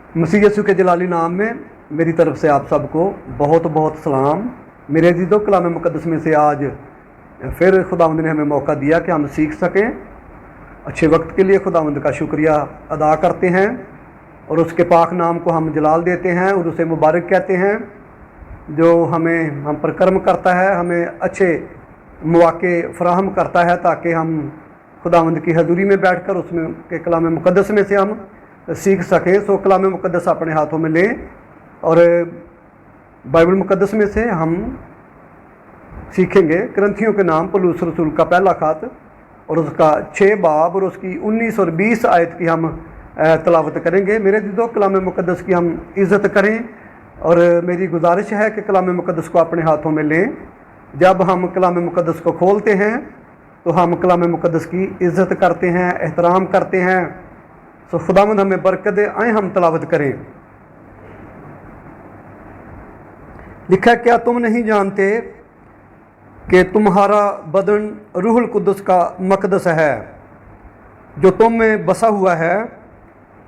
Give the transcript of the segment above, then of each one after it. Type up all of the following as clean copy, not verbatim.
मसीह यीशु के जलाली नाम में मेरी तरफ से आप सबको बहुत बहुत सलाम। मेरे अज़ीज़ों, कलाम मुक़द्दस में से आज फिर खुदावंद ने हमें मौका दिया कि हम सीख सकें। अच्छे वक्त के लिए खुदावंद का शुक्रिया अदा करते हैं और उसके पाक नाम को हम जलाल देते हैं और उसे मुबारक कहते हैं जो हम पर कर्म करता है, हमें अच्छे मौके फराहम करता है ताकि हम खुदावंद की हजूरी में बैठकर उसमें के कलाम मुक़द्दस में से हम सीख सकें। सो कलाम मुक़द्दस अपने हाथों में लें और बाइबल मुक़द्दस में से हम सीखेंगे करंथियों के नाम पौलुस रसूल का पहला खत और उसका 6 बाब और उसकी 19 और 20 आयत की हम तलावत करेंगे। मेरे अज़ीज़ों, कलाम मुक़द्दस की हम इज़्ज़त करें और मेरी गुजारिश है कि कलाम मुक़द्दस को अपने हाथों में लें। जब हम कलाम मुक़द्दस को खोलते हैं तो हम कलाम मुक़द्दस की इज़्ज़त करते हैं, एहतराम करते हैं। सो खुदावंद हमें बरकत दे। आए हम तलावत करें। लिखा, क्या तुम नहीं जानते कि तुम्हारा बदन रूहुल कुद्दुस का मक़दस है जो तुम में बसा हुआ है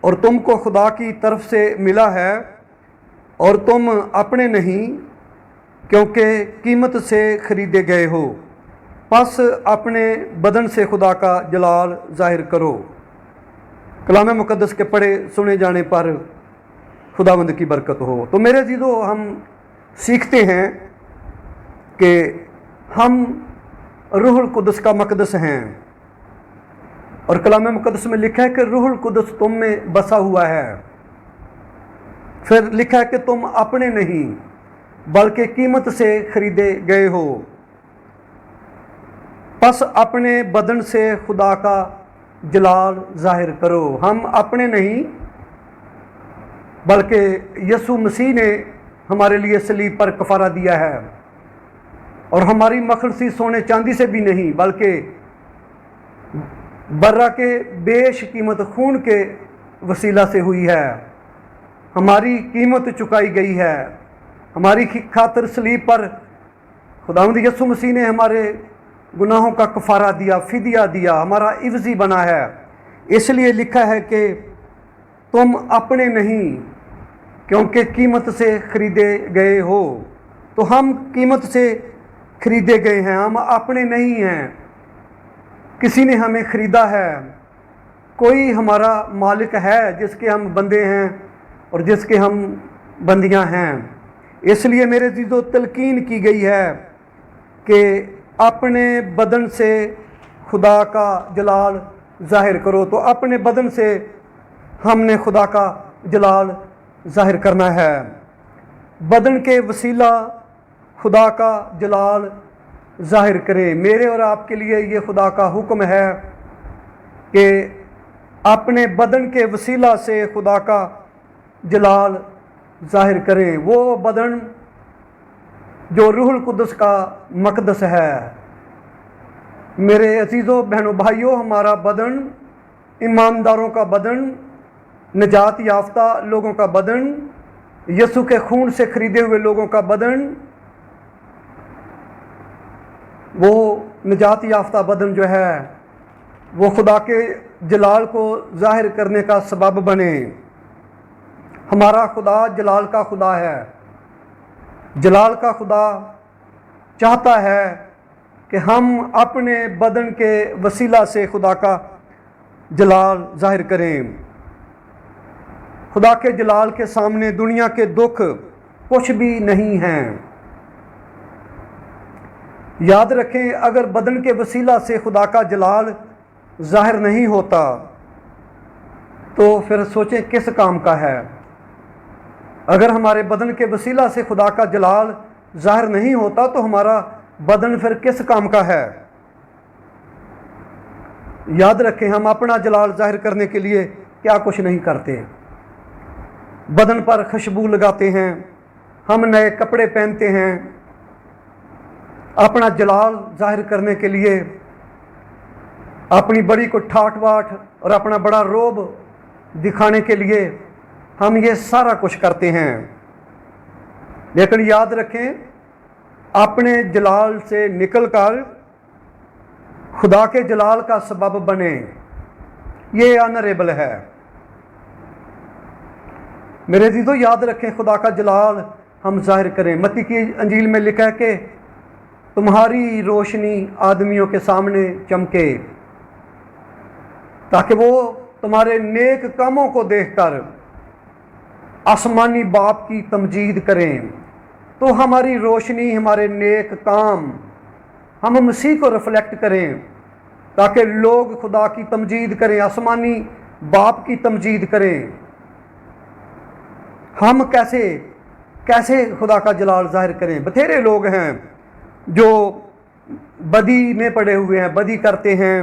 और तुमको खुदा की तरफ से मिला है और तुम अपने नहीं क्योंकि कीमत से खरीदे गए हो। बस अपने बदन से खुदा का जलाल ज़ाहिर करो। कलाम मुक़द्दस के पढ़े सुने जाने पर खुदावंद की बरकत हो। तो मेरे अज़ीज़ों, हम सीखते हैं कि हम रूहुल कुद्दुस का मक़दस हैं और कलाम मुक़द्दस में लिखा है कि रूहुल कुद्दुस तुम में बसा हुआ है। फिर लिखा है कि तुम अपने नहीं बल्कि कीमत से खरीदे गए हो। बस अपने बदन से खुदा का जलाल ज़ाहिर करो। हम अपने नहीं बल्कि यीशु मसीह ने हमारे लिए सलीब पर कफ़ारा दिया है और हमारी मखलसी सोने चांदी से भी नहीं बल्कि बर्रा के बेश कीमत खून के वसीला से हुई है। हमारी कीमत चुकाई गई है। हमारी खातिर सलीब पर खुदावंद यीशु मसीह ने हमारे गुनाहों का कफ़ारा दिया, फिदिया दिया, हमारा इवज़ी बना है। इसलिए लिखा है कि तुम अपने नहीं क्योंकि कीमत से खरीदे गए हो। तो हम कीमत से खरीदे गए हैं, हम अपने नहीं हैं। किसी ने हमें ख़रीदा है, कोई हमारा मालिक है जिसके हम बंदे हैं और जिसके हम बंदियां हैं। इसलिए मेरे अज़ीज़ों, तलकीन की गई है कि अपने बदन से खुदा का जलाल ज़ाहिर करो। तो अपने बदन से हमने खुदा का जलाल ज़ाहिर करना है। बदन के वसीला खुदा का जलाल ज़ाहिर करें। मेरे और आपके लिए ये खुदा का हुक्म है कि अपने बदन के वसीला से खुदा का जलाल ज़ाहिर करें। वो बदन जो रूहुल कुद्दुस का मक़दस है। मेरे अज़ीज़ों, बहनों, भाइयों, हमारा बदन ईमानदारों का बदन, निजात याफ्ता लोगों का बदन, यीशु के खून से खरीदे हुए लोगों का बदन, वो निजात याफ्ता बदन जो है वो खुदा के जलाल को ज़ाहिर करने का सबब बने। हमारा खुदा जलाल का खुदा है। जलाल का खुदा चाहता है कि हम अपने बदन के वसीला से खुदा का जलाल ज़ाहिर करें। खुदा के जलाल के सामने दुनिया के दुख कुछ भी नहीं हैं। याद रखें, अगर बदन के वसीला से खुदा का जलाल ज़ाहिर नहीं होता तो फिर सोचें किस काम का है। अगर हमारे बदन के वसीला से खुदा का जलाल ज़ाहिर नहीं होता तो हमारा बदन फिर किस काम का है। याद रखें, हम अपना जलाल ज़ाहिर करने के लिए क्या कुछ नहीं करते। बदन पर खुशबू लगाते हैं, हम नए कपड़े पहनते हैं अपना जलाल ज़ाहिर करने के लिए। अपनी बड़ी को ठाट बाट और अपना बड़ा रोब दिखाने के लिए हम ये सारा कुछ करते हैं। लेकिन याद रखें, अपने जलाल से निकलकर खुदा के जलाल का सबब बने, ये ऑनरेबल है। میرے عزیزو یاد رکھیں خدا کا جلال ہم ظاہر کریں۔ متی کی انجیل میں لکھا ہے کہ تمہاری روشنی آدمیوں کے سامنے چمکے تاکہ وہ تمہارے نیک کاموں کو دیکھ کر آسمانی باپ کی تمجید کریں۔ تو ہماری روشنی، ہمارے نیک کام، ہم مسیح کو ریفلیکٹ کریں تاکہ لوگ خدا کی تمجید کریں، آسمانی باپ کی تمجید کریں۔ ہم کیسے خدا کا جلال ظاہر کریں؟ بتھیرے لوگ ہیں جو بدی میں پڑے ہوئے ہیں، بدی کرتے ہیں،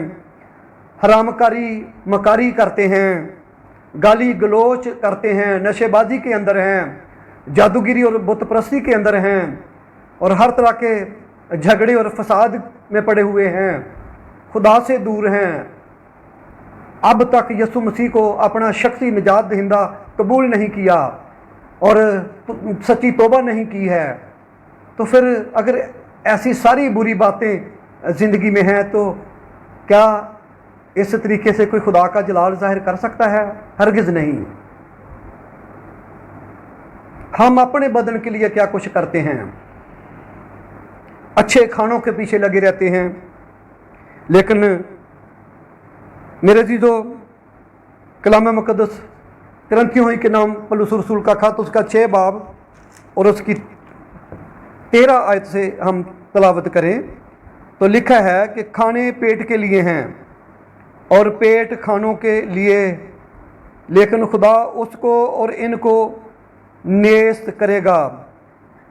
حرام کاری مکاری کرتے ہیں، گالی گلوچ کرتے ہیں، نشے بازی کے اندر ہیں، جادوگری اور بت پرستی کے اندر ہیں، اور ہر طرح کے جھگڑے اور فساد میں پڑے ہوئے ہیں، خدا سے دور ہیں، اب تک یسوع مسیح کو اپنا شخصی نجات دہندہ قبول نہیں کیا اور سچی توبہ نہیں کی ہے۔ تو پھر اگر ایسی ساری بری باتیں زندگی میں ہیں تو کیا اس طریقے سے کوئی خدا کا جلال ظاہر کر سکتا ہے؟ ہرگز نہیں۔ ہم اپنے بدن کے لیے کیا کچھ کرتے ہیں؟ اچھے کھانوں کے پیچھے لگے رہتے ہیں، لیکن میرے عزیزو کلام مقدس کرنتھیوں ہی کے نام پولس رسول کا خط، اس کا 6 باب اور اس کی 13 آیت سے ہم تلاوت کریں تو لکھا ہے کہ کھانے پیٹ کے لیے ہیں اور پیٹ کھانوں کے لیے، لیکن خدا اس کو اور ان کو نیست کرے گا،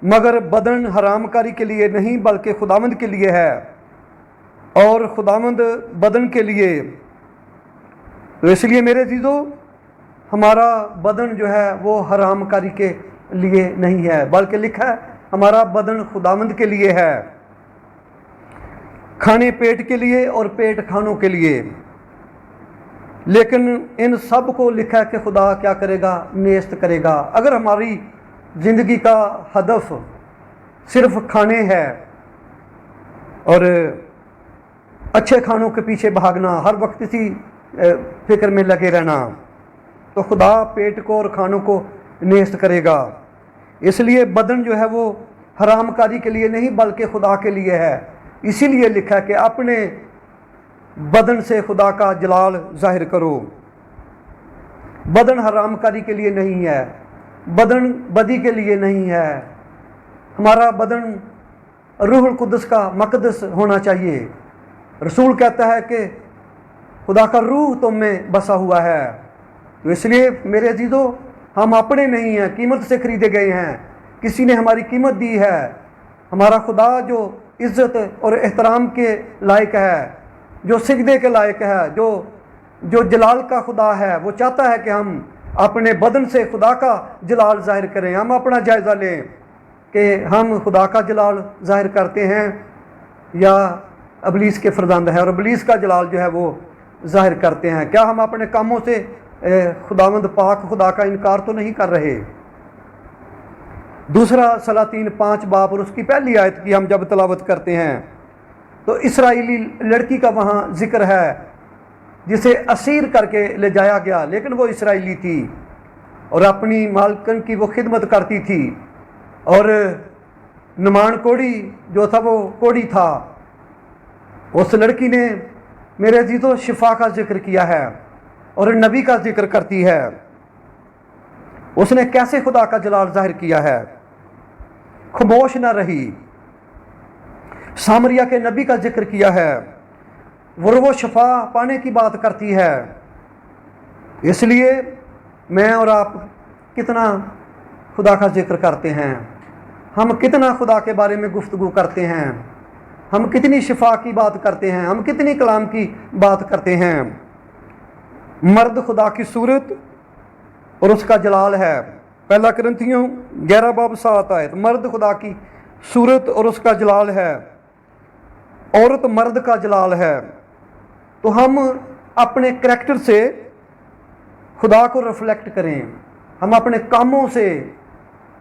مگر بدن حرام کاری کے لیے نہیں بلکہ خداوند کے لیے ہے اور خداوند بدن کے لیے۔ تو اس لیے میرے عزیزو ہمارا بدن جو ہے وہ حرام کاری کے لیے نہیں ہے، بلکہ لکھا ہے ہمارا بدن خداوند کے لیے ہے، کھانے پیٹ کے لیے اور پیٹ کھانوں کے لیے۔ لیکن ان سب کو لکھا ہے کہ خدا کیا کرے گا؟ نیست کرے گا۔ اگر ہماری زندگی کا ہدف صرف کھانے ہے اور اچھے کھانوں کے پیچھے بھاگنا، ہر وقت اسی فکر میں لگے رہنا، تو خدا پیٹ کو اور کھانوں کو نیست کرے گا۔ اس لیے بدن جو ہے وہ حرام کاری کے لیے نہیں بلکہ خدا کے لیے ہے۔ اسی لیے لکھا ہے کہ اپنے بدن سے خدا کا جلال ظاہر کرو۔ بدن حرام کاری کے لیے نہیں ہے، بدن بدی کے لیے نہیں ہے، ہمارا بدن روح القدس کا مقدس ہونا چاہیے۔ رسول کہتا ہے کہ خدا کا روح تم میں بسا ہوا ہے۔ تو اس لیے میرے عزیزو ہم اپنے نہیں ہیں، قیمت سے خریدے گئے ہیں، کسی نے ہماری قیمت دی ہے۔ ہمارا خدا جو عزت اور احترام کے لائق ہے، جو سجدے کے لائق ہے، جو جلال کا خدا ہے، وہ چاہتا ہے کہ ہم اپنے بدن سے خدا کا جلال ظاہر کریں۔ ہم اپنا جائزہ لیں کہ ہم خدا کا جلال ظاہر کرتے ہیں یا ابلیس کے فرزند ہیں، اور ابلیس کا جلال جو ہے وہ ظاہر کرتے ہیں۔ کیا ہم اپنے کاموں سے خداوند پاک خدا کا انکار تو نہیں کر رہے؟ دوسرا سلاطین 5 باب اور اس کی پہلی آیت کی ہم جب تلاوت کرتے ہیں تو اسرائیلی لڑکی کا وہاں ذکر ہے جسے اسیر کر کے لے جایا گیا، لیکن وہ اسرائیلی تھی اور اپنی مالکن کی وہ خدمت کرتی تھی، اور نمان کوڑی جو تھا وہ کوڑی تھا۔ اس لڑکی نے میرے عزیزو شفا کا ذکر کیا ہے اور نبی کا ذکر کرتی ہے۔ اس نے کیسے خدا کا جلال ظاہر کیا ہے؟ خاموش نہ رہی، سامریہ کے نبی کا ذکر کیا ہے، وہ شفا پانے کی بات کرتی ہے۔ اس لیے میں اور آپ کتنا خدا کا ذکر کرتے ہیں، ہم کتنا خدا کے بارے میں گفتگو کرتے ہیں، ہم کتنی شفا کی بات کرتے ہیں، ہم کتنی کلام کی بات کرتے ہیں۔ مرد خدا کی صورت اور اس کا جلال ہے۔ پہلا کرنتھیوں 11 باب 7 آیت، مرد خدا کی صورت اور اس کا جلال ہے، عورت مرد کا جلال ہے۔ تو ہم اپنے کریکٹر سے خدا کو ریفلیکٹ کریں، ہم اپنے کاموں سے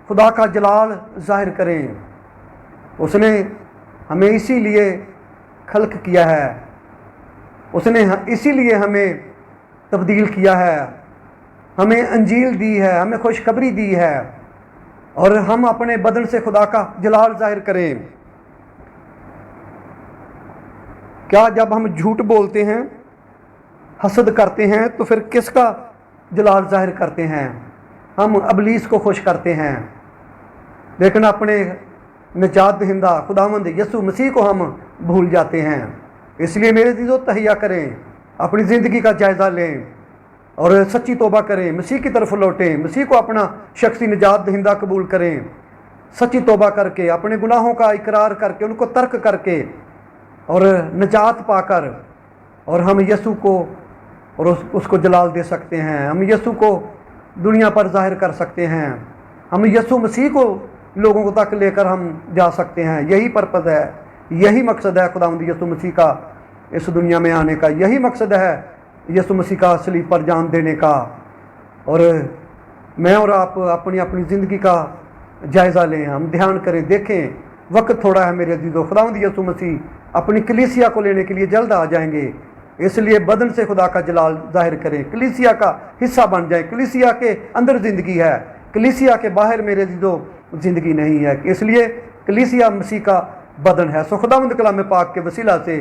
خدا کا جلال ظاہر کریں۔ اس نے ہمیں اسی لیے خلق کیا ہے، اس نے اسی لیے ہمیں تبدیل کیا ہے हमें अंजील दी है, हमें खुशखबरी दी है, और हम अपने बदन से खुदा का जलाल जाहिर करें। क्या जब हम झूठ बोलते हैं, हसद करते हैं, तो फिर किसका जलाल जाहिर करते हैं? हम अबलीस को खुश करते हैं, लेकिन अपने निजात दहिंदा खुदावंद यसु मसीह को हम भूल जाते हैं। इसलिए मेरे अज़ीज़ों, तहिया करें, अपनी ज़िंदगी का जायज़ा लें और सच्ची तौबा करें, मसीह की तरफ लौटें, मसीह को अपना शख्सी निजात दहिंदा कबूल करें। सच्ची तौबा करके, अपने गुनाहों का इकरार करके, उनको तर्क करके और निजात पाकर, और हम यसु को और उसको जलाल दे सकते हैं। हम यसु को दुनिया पर जाहिर कर सकते हैं। हम यसु मसीह को लोगों तक लेकर हम जा सकते हैं। यही पर्पज़ है, यही मकसद है खुदावंद यसु मसीह का इस दुनिया में आने का। यही मकसद है यसु मसीह का सलीब पर जान देने का। और मैं और आप अपनी अपनी ज़िंदगी का जायज़ा लें, हम ध्यान करें, देखें, वक्त थोड़ा है मेरे अज़ीज़ों। खुदावंद यसु मसीह अपनी कलीसिया को लेने के लिए जल्द आ जाएंगे। इसलिए बदन से खुदा का जलाल जाहिर करें, कलीसिया का हिस्सा बन जाए। कलीसिया के अंदर ज़िंदगी है, कलीसिया के बाहर मेरे अज़ीज़ों ज़िंदगी नहीं है। इसलिए कलीसिया मसीह का बदन है। सो खुदावंद कलाम पाक के वसीला से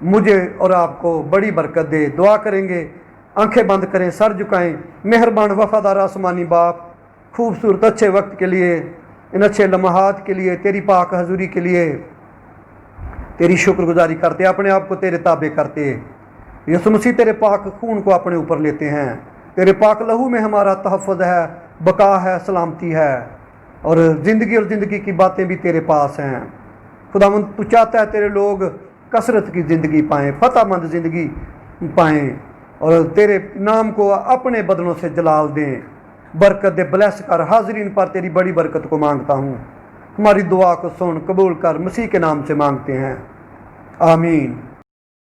मुझे और आपको बड़ी बरकत दे। दुआ करेंगे, आंखें बंद करें, सर झुकाएं। मेहरबान वफादार आसमानी बाप, खूबसूरत अच्छे वक्त के लिए, इन अच्छे लम्हात के लिए, तेरी पाक हजूरी के लिए तेरी शुक्रगुजारी करते, अपने आप को तेरे ताबे करते। यसु मसीह तेरे पाक खून को अपने ऊपर लेते हैं। तेरे पाक लहू में हमारा तहफ़्फ़ुज़ है, बका है, सलामती है, और ज़िंदगी की बातें भी तेरे पास हैं। खुदावंद, तू चाहता है तेरे लोग कसरत की ज़िंदगी पाएँ, फ़तहमंद ज़िंदगी पाएँ, और तेरे नाम को अपने बदनों से जलाल दें। बरकत दे, ब्लेस कर। हाज़रीन पर तेरी बड़ी बरकत को मांगता हूँ। हमारी दुआ को सुन, कबूल कर, मसीह के नाम से मांगते हैं, आमीन।